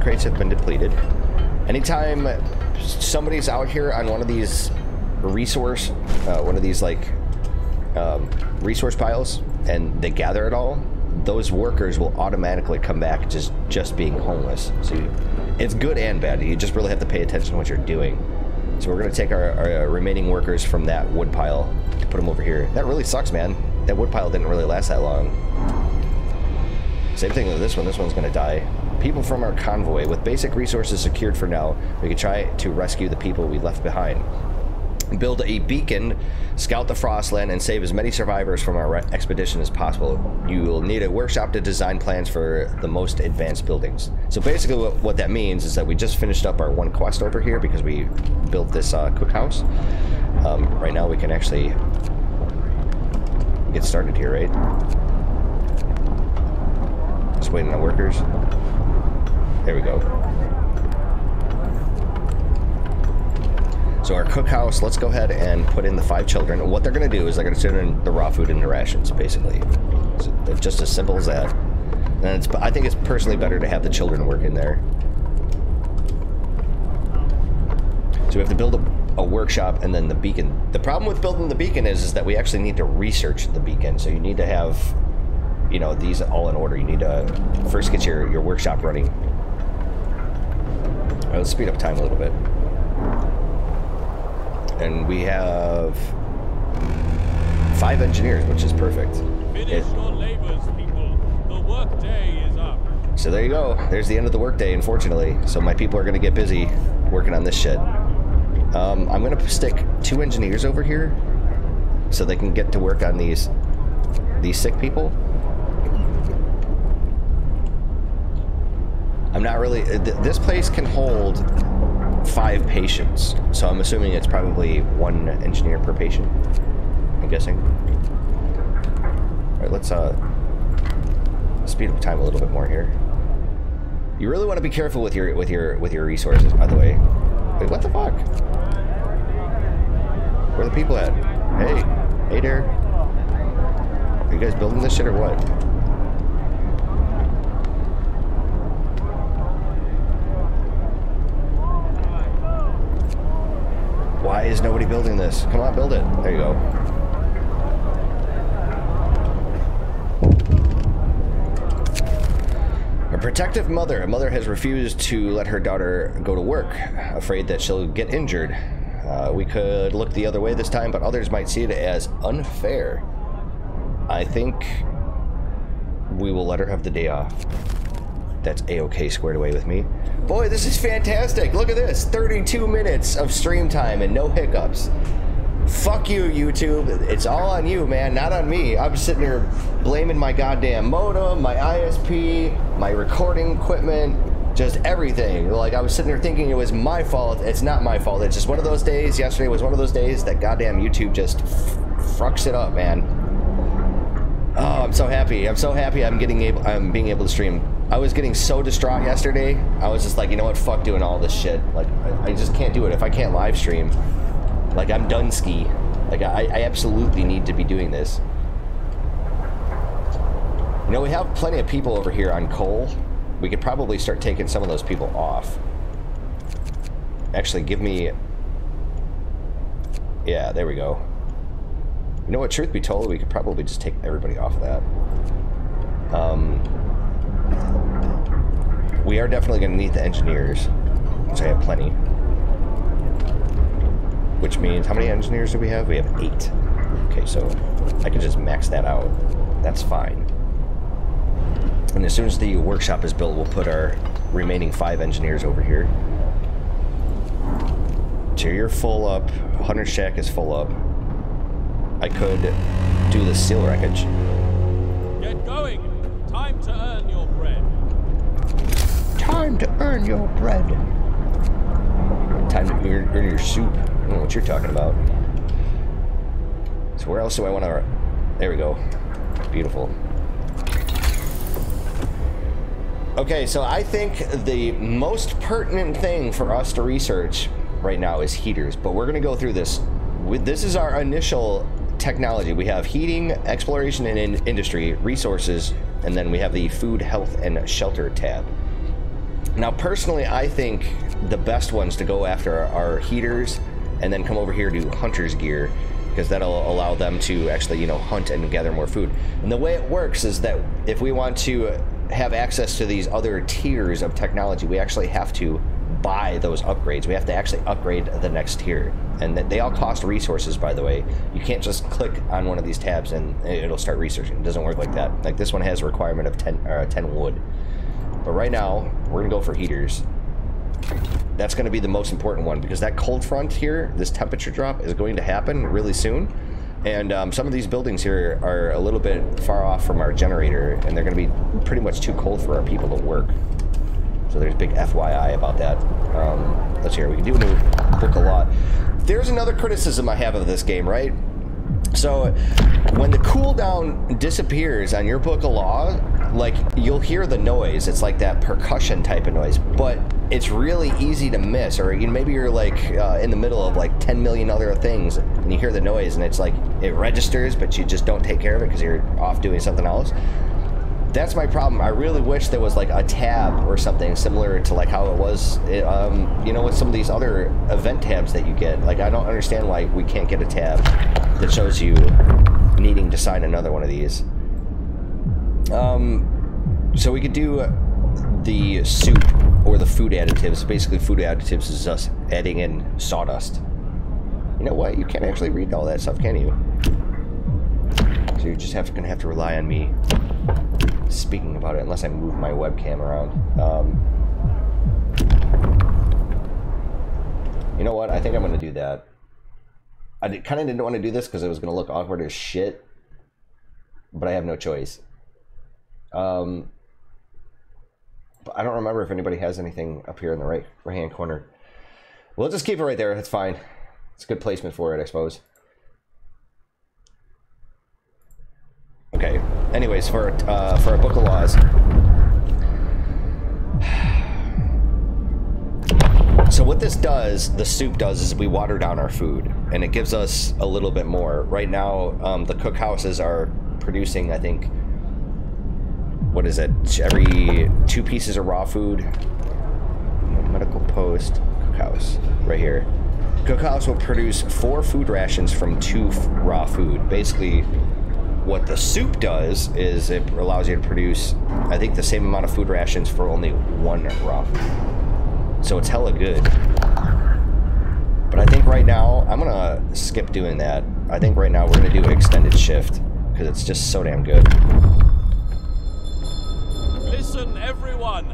crates have been depleted. Anytime somebody's out here on one of these resource piles and they gather it all, those workers will automatically come back just being homeless. So it's good and bad. You just really have to pay attention to what you're doing. So we're gonna take our remaining workers from that wood pile to put them over here. That really sucks, man. That wood pile didn't really last that long. Same thing with this one. This one's gonna die. People from our convoy. With basic resources secured for now, we can try to rescue the people we left behind. Build a beacon, scout the Frostland, and save as many survivors from our expedition as possible. You will need a workshop to design plans for the most advanced buildings. So basically what that means is that we just finished up our one quest over here because we built this cookhouse. Right now we can actually get started here, right? Just waiting on workers. There we go. So our cookhouse, let's go ahead and put in the 5 children. What they're going to do is they're going to turn in the raw food into rations, basically. It's just as simple as that. And I think it's personally better to have the children work in there. So we have to build a workshop and then the beacon. The problem with building the beacon is that we actually need to research the beacon. So you need to have, you know, these all in order. You need to first get your workshop running. All right, let's speed up time a little bit. And we have 5 engineers, which is perfect. Finish your labors, people. The work day is up. So there you go. There's the end of the workday, unfortunately. So my people are going to get busy working on this shit. I'm going to stick 2 engineers over here so they can get to work on these sick people. I'm not really... This place can hold 5 patients, so I'm assuming it's probably 1 engineer per patient, I'm guessing. All right, let's speed up time a little bit more here. You really want to be careful with your resources, by the way. Wait, what the fuck? Where are the people at? Hey there. Are you guys building this shit or what? Why is nobody building this? Come on, build it. There you go. A protective mother. A mother has refused to let her daughter go to work, afraid that she'll get injured. We could look the other way this time, but others might see it as unfair. I think we will let her have the day off. That's a-okay, squared away with me. Boy, this is fantastic. Look at this. 32 minutes of stream time and no hiccups. Fuck you, YouTube. It's all on you, man, not on me. I'm sitting here blaming my goddamn modem, my ISP, my recording equipment, just everything. Like, I was sitting there thinking it was my fault. It's not my fault. It's just one of those days. Yesterday was one of those days that goddamn YouTube just fucks it up, man. Oh, I'm so happy. I'm so happy I'm being able to stream. I was getting so distraught yesterday. I was just like, you know what, fuck doing all this shit. Like, I just can't do it if I can't live stream. Like, I'm done ski. Like, I absolutely need to be doing this. You know, we have plenty of people over here on coal. We could probably start taking some of those people off. Actually, give me... Yeah, there we go. You know what, truth be told, we could probably just take everybody off of that. We are definitely going to need the engineers, which I have plenty. Which means, how many engineers do we have? We have 8. Okay, so I can just max that out. That's fine. And as soon as the workshop is built, we'll put our remaining 5 engineers over here. So you're full up. Hunter Shack is full up. I could do the steel wreckage. Get going. Time to earn your bread. Time to earn your bread. Time to earn your soup. I don't know what you're talking about. So where else do I want to... There we go. Beautiful. Okay, so I think the most pertinent thing for us to research right now is heaters, but we're going to go through this. This is our initial technology. We have heating, exploration and industry, resources, and then we have the food, health, and shelter tab. Now, personally, I think the best ones to go after are heaters, and then come over here to hunter's gear, because that'll allow them to actually, you know, hunt and gather more food. And the way it works is that if we want to have access to these other tiers of technology, we actually have to buy those upgrades. We have to actually upgrade the next tier, and they all cost resources, by the way. You can't just click on one of these tabs and it'll start researching. It doesn't work like that. Like this one has a requirement of 10 wood. But right now, we're gonna go for heaters. That's gonna be the most important one, because that cold front here, this temperature drop, is going to happen really soon. And some of these buildings here are a little bit far off from our generator, and they're gonna be pretty much too cold for our people to work. So there's big FYI about that. Let's hear. We can do a new book a lot. There's another criticism I have of this game, right? So when the cooldown disappears on your book of law, like, you'll hear the noise. It's like that percussion type of noise, but it's really easy to miss. Or, you know, maybe you're like in the middle of like 10 million other things, and you hear the noise, and it's like it registers, but you just don't take care of it because you're off doing something else. That's my problem. I really wish there was like a tab or something similar to like how it was, you know, with some of these other event tabs that you get. Like, I don't understand why we can't get a tab that shows you needing to sign another one of these. So we could do the soup or the food additives. Basically, food additives is us adding in sawdust. You know what? You can't actually read all that stuff, can you? So you're just gonna have to rely on me speaking about it, unless I move my webcam around. You know what? I think I'm going to do that. I kind of didn't want to do this because it was going to look awkward as shit, but I have no choice. But I don't remember if anybody has anything up here in the right-hand corner. We'll just keep it right there. That's fine. It's a good placement for it, I suppose. Okay. Anyways, for a book of laws. So what this does, the soup does, is we water down our food, and it gives us a little bit more. Right now, the cookhouses are producing, I think, what is it? Every 2 pieces of raw food. Medical post, cookhouse, right here. Cookhouse will produce 4 food rations from 2 raw food. Basically, what the soup does is it allows you to produce, I think, the same amount of food rations for only 1 raw food. So it's hella good. But I think right now, I'm gonna skip doing that. I think right now we're gonna do extended shift, because it's just so damn good. Listen, everyone.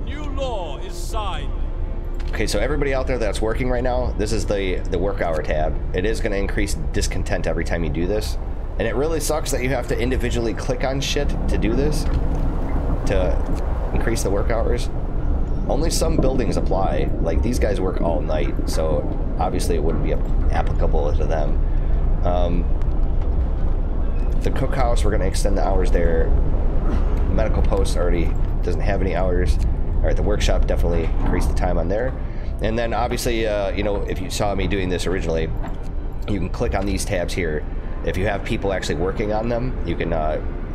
New law is signed. Okay, so everybody out there that's working right now, this is the work hour tab. It is gonna increase discontent every time you do this. And it really sucks that you have to individually click on shit to do this, to increase the work hours. Only some buildings apply. Like, these guys work all night, so obviously it wouldn't be applicable to them. The cookhouse, we're going to extend the hours there. The medical post already doesn't have any hours. All right, the workshop, definitely increase the time on there. And then obviously, you know, if you saw me doing this originally, you can click on these tabs here. If you have people actually working on them, you can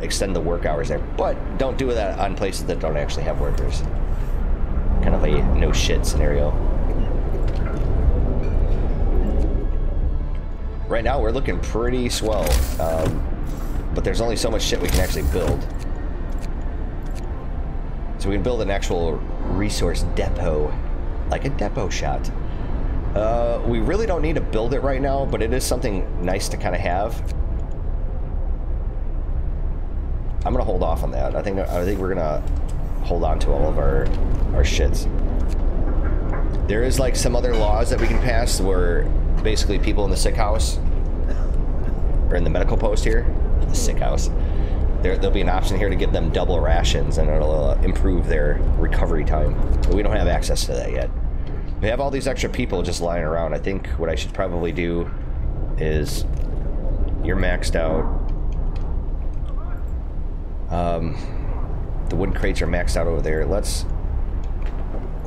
extend the work hours there. But don't do that on places that don't actually have workers. Kind of a no shit scenario. Right now we're looking pretty swell, but there's only so much shit we can actually build. So we can build an actual resource depot, like a depot shot. We really don't need to build it right now, but it is something nice to kind of have. I'm gonna hold off on that. I think we're gonna hold on to all of our shits. There is like some other laws that we can pass where basically people in the sick house, or in the medical post here, the sick house, there'll be an option here to give them double rations, and it'll improve their recovery time. But we don't have access to that yet. We have all these extra people just lying around. I think what I should probably do is, you're maxed out. The wood crates are maxed out over there. Let's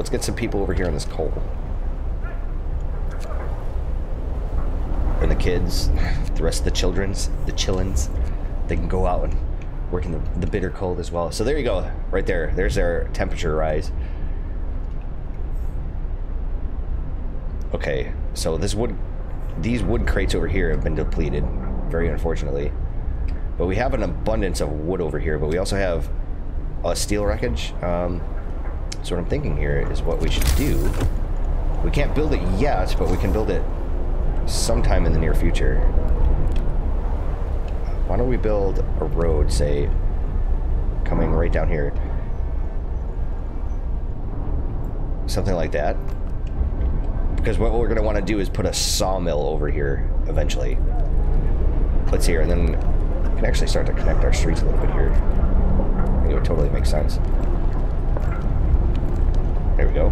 get some people over here on this coal. And the kids, the rest of the children's, the chillins, they can go out and work in the bitter cold as well. So there you go, right there. There's their temperature rise. Okay, so these wood crates over here have been depleted, very unfortunately. But we have an abundance of wood over here, but we also have a steel wreckage. So what I'm thinking here is what we should do. We can't build it yet, but we can build it sometime in the near future. Why don't we build a road, say, coming right down here? Something like that. Because what we're going to want to do is put a sawmill over here eventually. Let's see here, and then we can actually start to connect our streets a little bit here. I think it would totally make sense. There we go.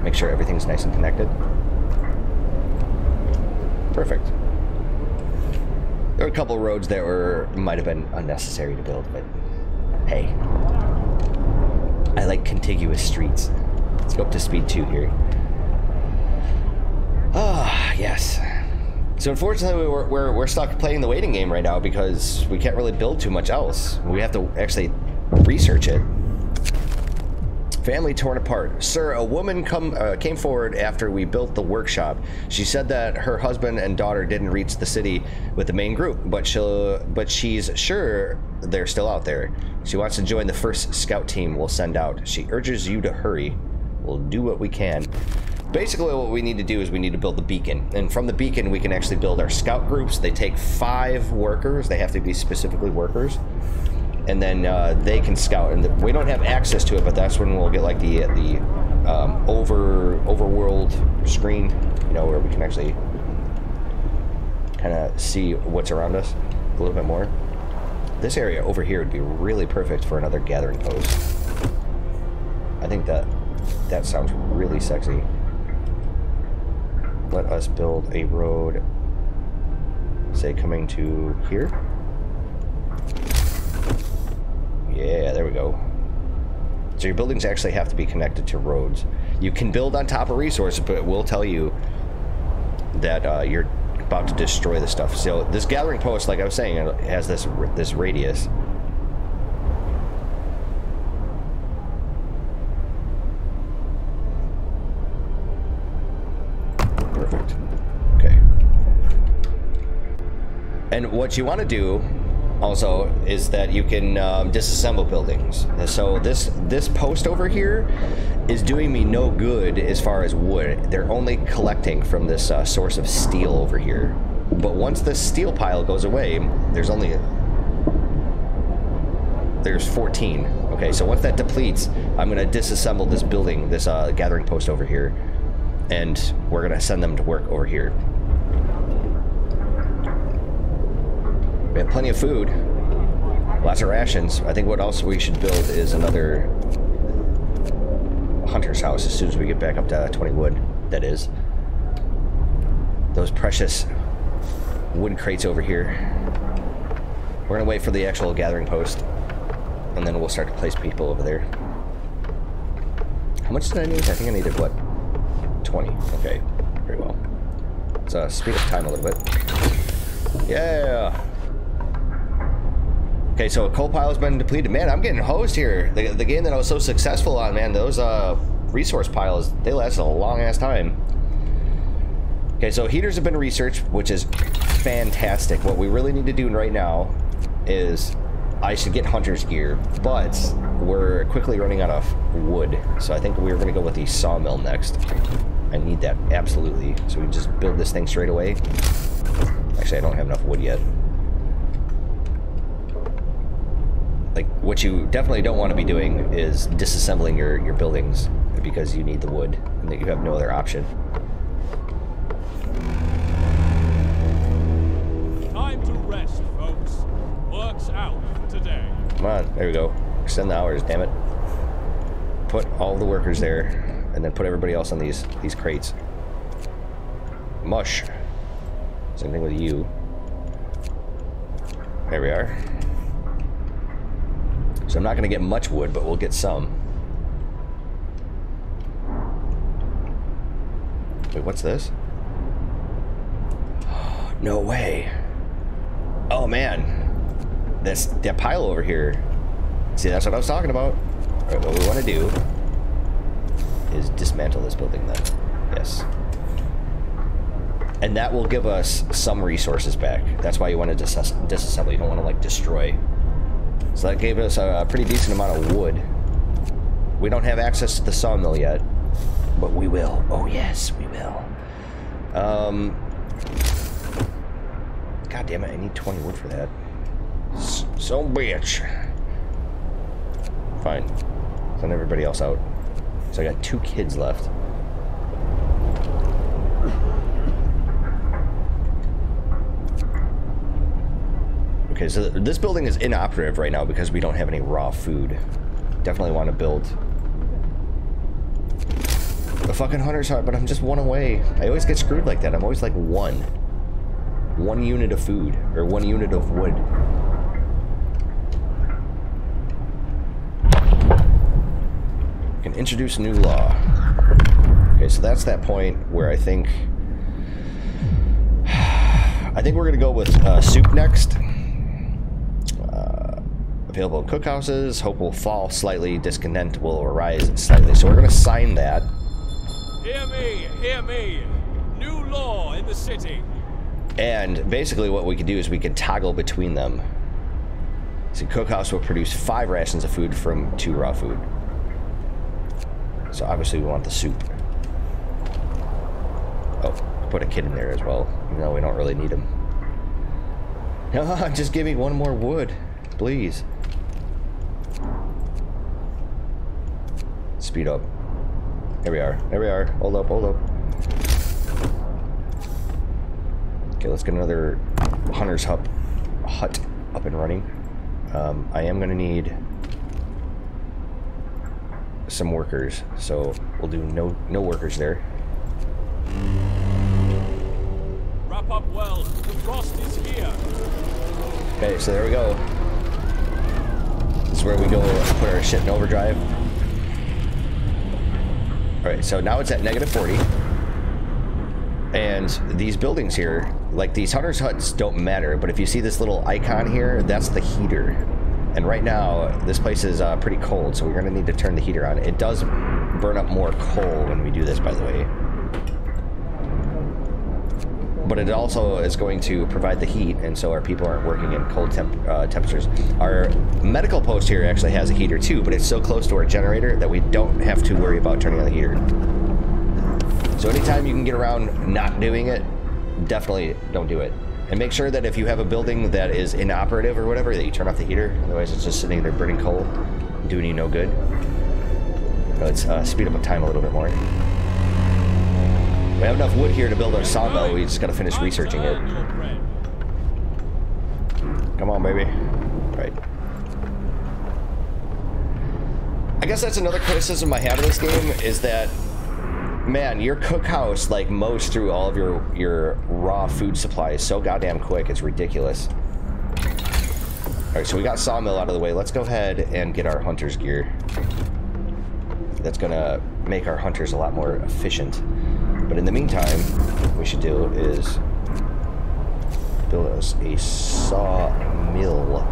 Make sure everything's nice and connected. Perfect. There were a couple roads that might have been unnecessary to build, but hey. I like contiguous streets. Let's go up to speed 2 here. Ah, yes. So unfortunately, we're stuck playing the waiting game right now because we can't really build too much else. We have to actually research it. Family torn apart. Sir, a woman came forward after we built the workshop. She said that her husband and daughter didn't reach the city with the main group, but she's sure they're still out there. She wants to join the first scout team we'll send out. She urges you to hurry. We'll do what we can. Basically, what we need to do is we need to build the beacon. And from the beacon, we can actually build our scout groups. They take 5 workers. They have to be specifically workers. And then they can scout, and we don't have access to it, but that's when we'll get like the overworld screen, you know, where we can actually kind of see what's around us a little bit more. This area over here would be really perfect for another gathering post. I think that sounds really sexy. Let us build a road, say, coming to here. Yeah, there we go. So your buildings actually have to be connected to roads. You can build on top of resources, but it will tell you that you're about to destroy the stuff. So this gathering post, like I was saying, it has this radius. Perfect. Okay. And what you want to do also is that you can disassemble buildings. So this post over here is doing me no good as far as wood. They're only collecting from this source of steel over here. But once this steel pile goes away, there's 14. Okay, so once that depletes, I'm going to disassemble this building, this gathering post over here, and we're going to send them to work over here. We have plenty of food, lots of rations. I think what else we should build is another hunter's house as soon as we get back up to 20 wood, that is. Those precious wood crates over here. We're gonna wait for the actual gathering post, and then we'll start to place people over there. How much did I need? I think I needed, what, 20? Okay, very well. Let's speed up time a little bit. Yeah! Okay, so a coal pile has been depleted. Man, I'm getting hosed here. The game that I was so successful on, man, those resource piles, they lasted a long-ass time. Okay, so heaters have been researched, which is fantastic. What we really need to do right now is I should get hunter's gear, but we're quickly running out of wood. So I think we're going to go with the sawmill next. I need that, absolutely. So we just build this thing straight away. Actually, I don't have enough wood yet. Like, what you definitely don't want to be doing is disassembling your buildings because you need the wood and that you have no other option. Time to rest, folks. Work's out for today. Come on, there we go. Extend the hours, damn it. Put all the workers there, and then put everybody else on these crates. Mush. Same thing with you. There we are. So I'm not going to get much wood, but we'll get some. Wait, what's this? No way. Oh, man. That pile over here. See, that's what I was talking about. Right, what we want to do is dismantle this building then. Yes. And that will give us some resources back. That's why you want to disassemble. You don't want to, like, destroy. So that gave us a pretty decent amount of wood. We don't have access to the sawmill yet, but we will. Oh, yes, we will. God damn it, I need 20 wood for that. So bitch. Fine. Send everybody else out. So I got 2 kids left. Okay, so this building is inoperative right now because we don't have any raw food. Definitely want to build a fucking hunter's hut, but I'm just 1 away. I always get screwed like that. I'm always like 1 unit of food, or 1 unit of wood. Can introduce a new law. Okay, so that's that point where I think we're gonna go with soup next. Available cookhouses. Hope will fall slightly. Discontent will arise slightly. So we're gonna sign that. Hear me, hear me. New law in the city. And basically what we could do is we could toggle between them. See, cookhouse will produce 5 rations of food from 2 raw food. So obviously we want the soup. Oh, put a kid in there as well. Even though we don't really need him. No, just give me 1 more wood, please. Speed up. Here we are. There we are. Hold up, hold up. Okay, let's get another hunter's hut up and running. I am going to need some workers, so we'll do no workers there. Wrap up well. The frost is here. Okay, so there we go. This is where we go put our shit in overdrive. Alright, so now it's at -40. And these buildings here, like these hunter's huts don't matter, but if you see this little icon here, that's the heater. And right now, this place is pretty cold, so we're going to need to turn the heater on. It does burn up more coal when we do this, by the way. But it also is going to provide the heat, and so our people aren't working in cold temperatures. Our medical post here actually has a heater too, but it's so close to our generator that we don't have to worry about turning on the heater. So anytime you can get around not doing it, definitely don't do it. And make sure that if you have a building that is inoperative or whatever, that you turn off the heater. Otherwise it's just sitting there burning coal, doing you no good. Let's speed up the time a little bit more. We have enough wood here to build our sawmill. We just gotta finish researching it. Come on, baby. Right. I guess that's another criticism I have of this game, is that, man, your cookhouse like mows through all of your raw food supplies so goddamn quick. It's ridiculous. All right, so we got sawmill out of the way. Let's go ahead and get our hunter's gear. That's gonna make our hunters a lot more efficient. But in the meantime, what we should do is build us a sawmill.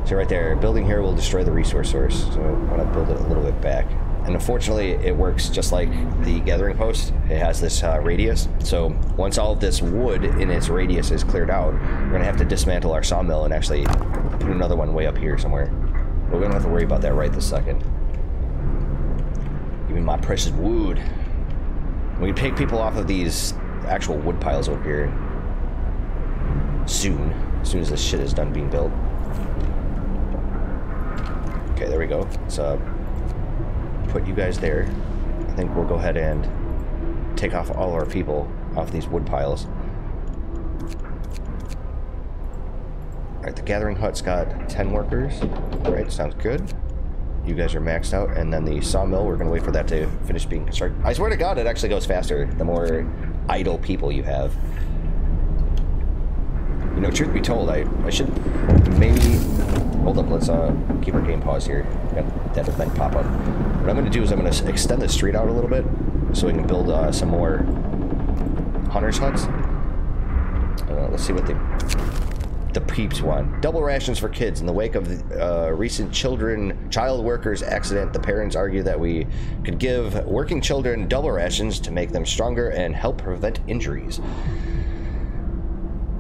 So right there, building here will destroy the resource source. So I want to build it a little bit back. And unfortunately, it works just like the gathering post. It has this radius. So once all of this wood in its radius is cleared out, we're going to have to dismantle our sawmill and actually put another one way up here somewhere. But we don't have to worry about that right this second. Give me my precious wood. We can take people off of these actual wood piles over here soon, as soon as this shit is done being built. Okay, there we go. Let's put you guys there. I think we'll go ahead and take off all our people off these wood piles. Alright, the gathering hut's got 10 workers. Alright, sounds good. You guys are maxed out, and then the sawmill, we're going to wait for that to finish being constructed. I swear to God, it actually goes faster the more idle people you have. You know, truth be told, I should maybe... Hold up, let's keep our game paused here. Got that event pop up. What I'm going to do is I'm going to extend the street out a little bit so we can build some more hunter's huts. Let's see what the the peeps want. Double rations for kids. In the wake of the recent child workers accident, the parents argue that we could give working children double rations to make them stronger and help prevent injuries.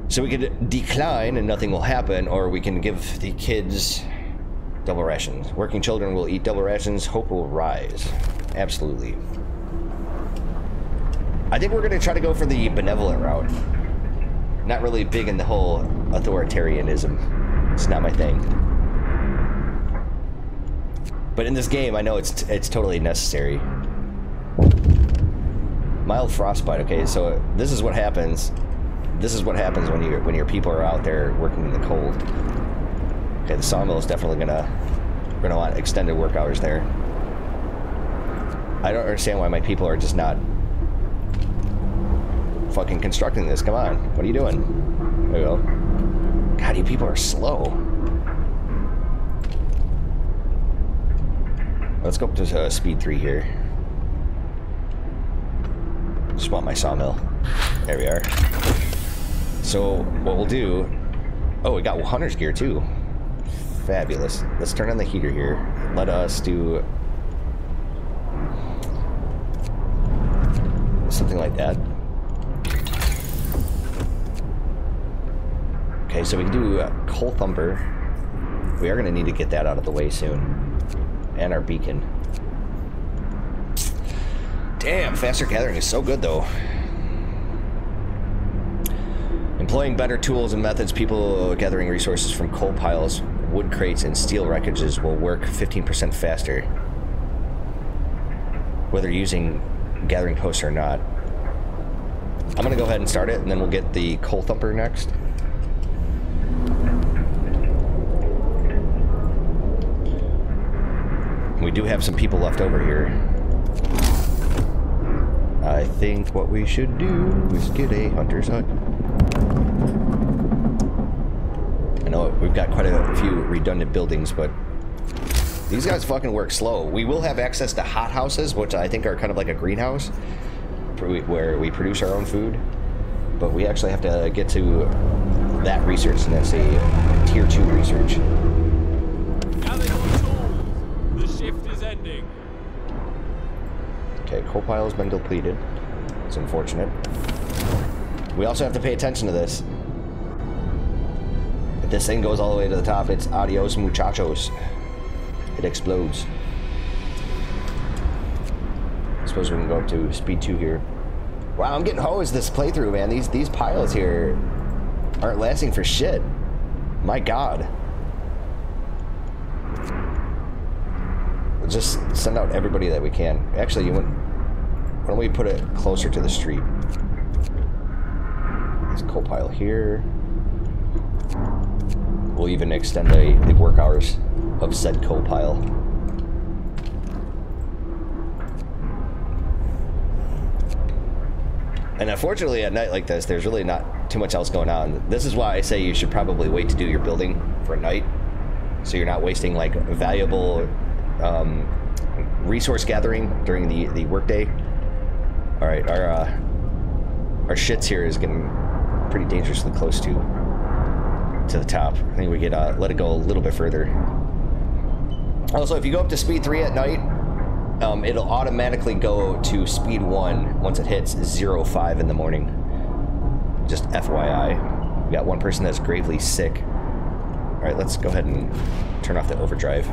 So we could decline and nothing will happen, or we can give the kids double rations. Working children will eat double rations. Hope will rise. Absolutely. I think we're going to try to go for the benevolent route. Not really big in the whole authoritarianism. It's not my thing. But in this game, I know it's totally necessary. Mild frostbite. Okay, so this is what happens. This is what happens when your people are out there working in the cold. Okay, the sawmill is definitely gonna want extended work hours there. I don't understand why my people are just not fucking constructing this. Come on, what are you doing? There we go. God, you people are slow. Let's go up to speed 3 here. Just want my sawmill. There we are. So what we'll do... Oh, we got hunter's gear too. Fabulous. Let's turn on the heater here. Let us do... something like that. Okay, so we can do coal thumper. We are going to need to get that out of the way soon. And our beacon. Damn, faster gathering is so good though. Employing better tools and methods, people gathering resources from coal piles, wood crates, and steel wreckages will work 15% faster. Whether using gathering posts or not. I'm gonna go ahead and start it, and then we'll get the coal thumper next. We do have some people left over here. I think what we should do is get a hunter's hut. I know we've got quite a few redundant buildings, but these guys fucking work slow. We will have access to hothouses, which I think are kind of like a greenhouse, where we produce our own food. But we actually have to get to that research, and that's a tier 2 research. Gather your tools. The shift is ending. Okay, coal pile has been depleted. It's unfortunate. We also have to pay attention to this. If this thing goes all the way to the top, it's adios muchachos. It explodes. I suppose we can go up to speed 2 here. Wow, I'm getting hosed this playthrough, man. These piles here aren't lasting for shit. My god. We'll just send out everybody that we can. Actually, why don't we put it closer to the street? There's a coal pile here. We'll even extend the work hours of said coal pile. And unfortunately, at night like this, there's really not too much else going on. This is why I say you should probably wait to do your building for night, so you're not wasting like valuable resource gathering during the workday. All right, our shits here is getting pretty dangerously close to the top. I think we could let it go a little bit further. Also, if you go up to speed 3 at night, it'll automatically go to speed 1 once it hits 05 in the morning. Just FYI. We got one person that's gravely sick. All right, let's go ahead and turn off the overdrive.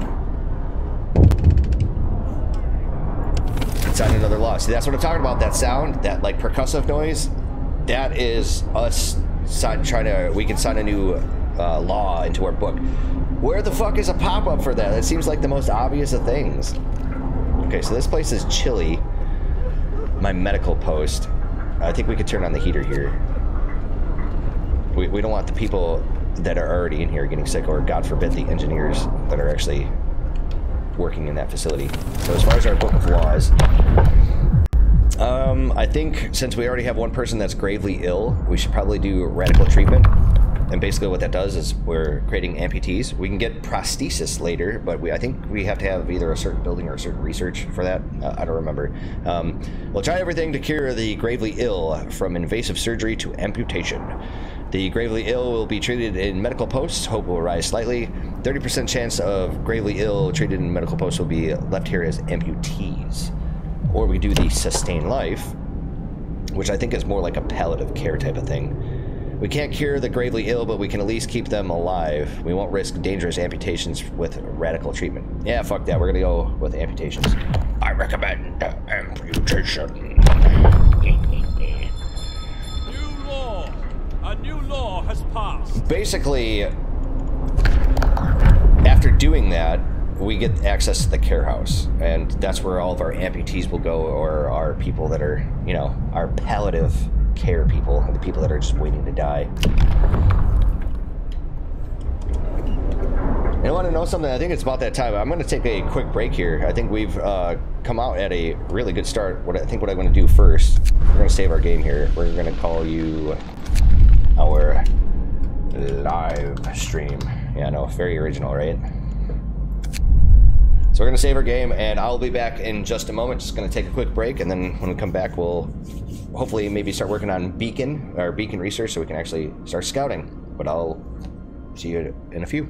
Sign another law. See, that's what I'm talking about. That sound, that like percussive noise, that is us we can sign a new law into our book. Where the fuck is a pop-up for that? It seems like the most obvious of things. Okay, so this place is chilly. My medical post. I think we could turn on the heater here. We don't want the people that are already in here getting sick, or God forbid the engineers that are actually working in that facility. So as far as our book of laws, I think since we already have one person that's gravely ill, we should probably do radical treatment. And basically what that does is we're creating amputees. We can get prosthesis later, but I think we have to have either a certain building or a certain research for that. I don't remember. We'll try everything to cure the gravely ill, from invasive surgery to amputation. The gravely ill will be treated in medical posts. Hope will rise slightly. 30% chance of gravely ill treated in medical posts will be left here as amputees. Or we do the sustain life, which I think is more like a palliative care type of thing. We can't cure the gravely ill, but we can at least keep them alive. We won't risk dangerous amputations with radical treatment. Yeah, fuck that. We're gonna go with amputations. I recommend amputation. New law. A new law has passed. Basically, after doing that, we get access to the care house, and that's where all of our amputees will go, or our people that are, you know, our palliative care people, the people that are just waiting to die. And I want to know something. I think it's about that time. I'm going to take a quick break here. I think we've come out at a really good start. What I'm going to do first, we're going to save our game here. We're going to call you our live stream. Yeah, I know, very original, right? So we're going to save our game, and I'll be back in just a moment. Just going to take a quick break, and then when we come back, we'll hopefully maybe start working on beacon research so we can actually start scouting. But I'll see you in a few.